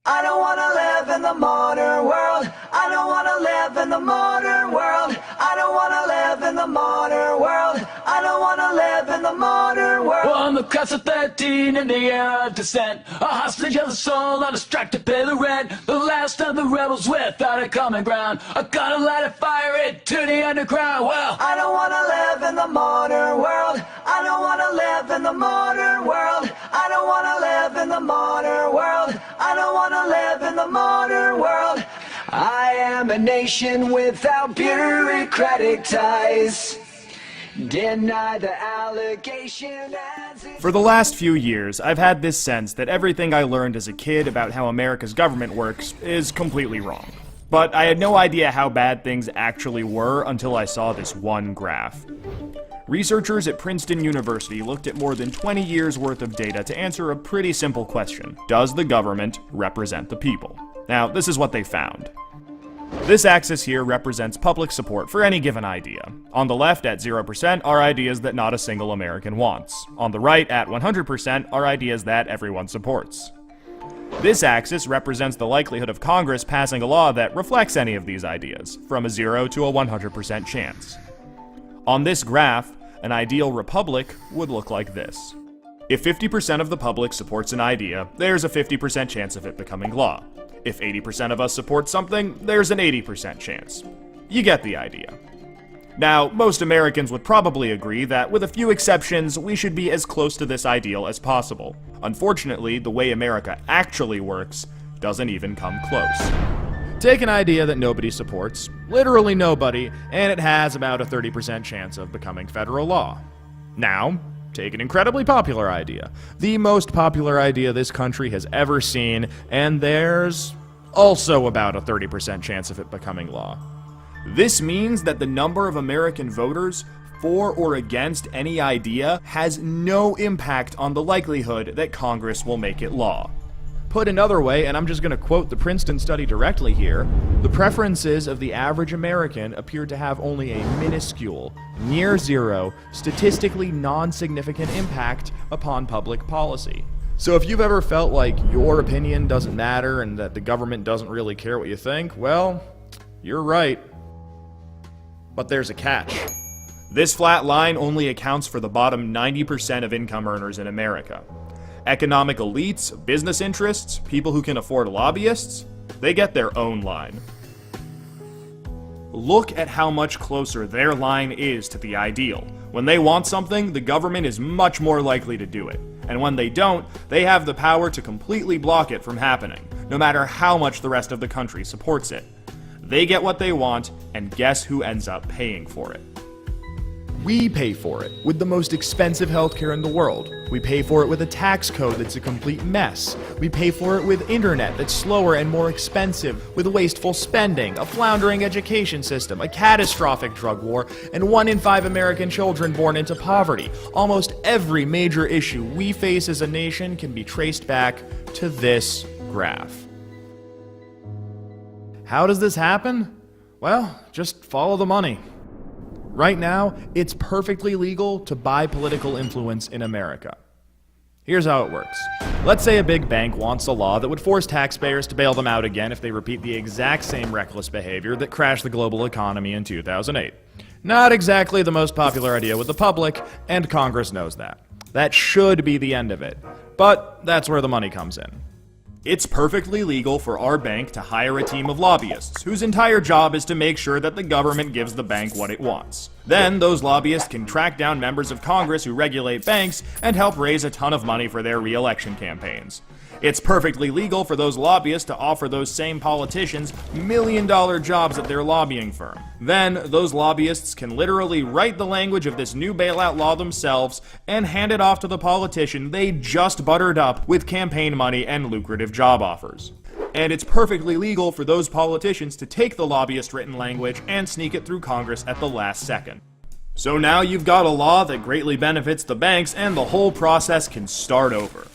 I don't wanna live in the modern world. I don't wanna live in the modern world. I don't wanna live in the modern world. I don't wanna live in the modern world. On the class of 13 in the year of descent, a hostage of the soul on a strike to pay the rent. The last of the rebels without a common ground. I gotta light a fire into the underground. Well, I don't wanna live in the modern world. I don't wanna live in the modern world. I don't wanna live in the modern world. I don't wanna live in the modern world. I am a nation without bureaucratic ties. Deny the allegation as For the last few years, I've had this sense that everything I learned as a kid about how America's government works is completely wrong. But I had no idea how bad things actually were until I saw this one graph. Researchers at Princeton University looked at more than 20 years worth of data to answer a pretty simple question. Does the government represent the people? Now, this is what they found. This axis here represents public support for any given idea. On the left, at 0%, are ideas that not a single American wants. On the right, at 100%, are ideas that everyone supports. This axis represents the likelihood of Congress passing a law that reflects any of these ideas, from a 0 to a 100% chance. On this graph, an ideal republic would look like this. If 50% of the public supports an idea, there's a 50% chance of it becoming law. If 80% of us support something, there's an 80% chance. You get the idea. Now, most Americans would probably agree that, with a few exceptions, we should be as close to this ideal as possible. Unfortunately, the way America actually works doesn't even come close. Take an idea that nobody supports, literally nobody, and it has about a 30% chance of becoming federal law. Now, take an incredibly popular idea, the most popular idea this country has ever seen, and there's also about a 30% chance of it becoming law. This means that the number of American voters for or against any idea has no impact on the likelihood that Congress will make it law. Put another way, and I'm just going to quote the Princeton study directly here, the preferences of the average American appear to have only a minuscule, near zero, statistically non-significant impact upon public policy. So if you've ever felt like your opinion doesn't matter and that the government doesn't really care what you think, well, you're right. But there's a catch. This flat line only accounts for the bottom 90% of income earners in America. Economic elites, business interests, people who can afford lobbyists, they get their own line. Look at how much closer their line is to the ideal. When they want something, the government is much more likely to do it. And when they don't, they have the power to completely block it from happening, no matter how much the rest of the country supports it. They get what they want, and guess who ends up paying for it? We pay for it with the most expensive healthcare in the world. We pay for it with a tax code that's a complete mess. We pay for it with internet that's slower and more expensive, with wasteful spending, a floundering education system, a catastrophic drug war, and 1 in 5 American children born into poverty. Almost every major issue we face as a nation can be traced back to this graph. How does this happen? Well, just follow the money. Right now, it's perfectly legal to buy political influence in America. Here's how it works. Let's say a big bank wants a law that would force taxpayers to bail them out again if they repeat the exact same reckless behavior that crashed the global economy in 2008. Not exactly the most popular idea with the public, and Congress knows that. That should be the end of it. But that's where the money comes in. It's perfectly legal for our bank to hire a team of lobbyists, whose entire job is to make sure that the government gives the bank what it wants. Then, those lobbyists can track down members of Congress who regulate banks and help raise a ton of money for their re-election campaigns. It's perfectly legal for those lobbyists to offer those same politicians million-dollar jobs at their lobbying firm. Then, those lobbyists can literally write the language of this new bailout law themselves and hand it off to the politician they just buttered up with campaign money and lucrative job offers. And it's perfectly legal for those politicians to take the lobbyist-written language and sneak it through Congress at the last second. So now you've got a law that greatly benefits the banks, and the whole process can start over.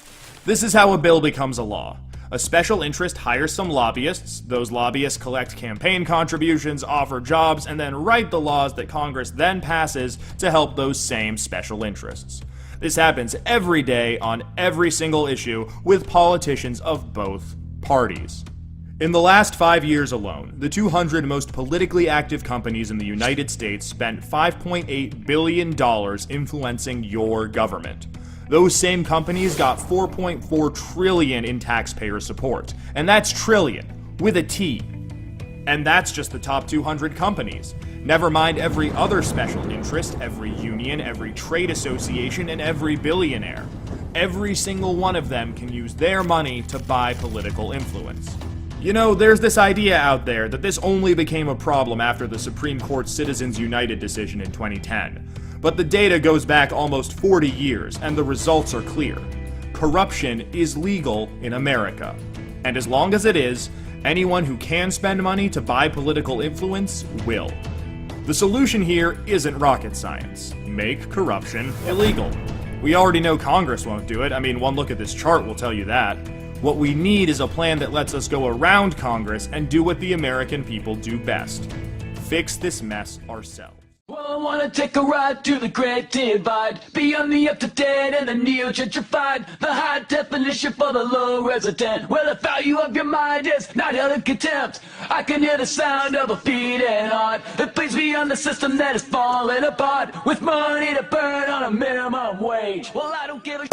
This is how a bill becomes a law. A special interest hires some lobbyists, those lobbyists collect campaign contributions, offer jobs, and then write the laws that Congress then passes to help those same special interests. This happens every day on every single issue with politicians of both Parties. In the last 5 years alone, the 200 most politically active companies in the United States spent $5.8 billion influencing your government. Those same companies got $4.4 trillion in taxpayer support. And that's trillion, with a T. And that's just the top 200 companies. Never mind every other special interest, every union, every trade association, and every billionaire. Every single one of them can use their money to buy political influence. You know, there's this idea out there that this only became a problem after the Supreme Court's Citizens United decision in 2010. But the data goes back almost 40 years, and the results are clear. Corruption is legal in America. And as long as it is, anyone who can spend money to buy political influence will. The solution here isn't rocket science. Make corruption illegal. We already know Congress won't do it. I mean, one look at this chart will tell you that. What we need is a plan that lets us go around Congress and do what the American people do best. Fix this mess ourselves. Well, I wanna take a ride to the Great Divide, beyond the up-to-date and the neo-gentrified, the high definition for the low resident, where the value of your mind is not held in contempt. I can hear the sound of a beating heart that bleeds beyond the system that is falling apart, with money to burn on a minimum wage. Well, I don't give a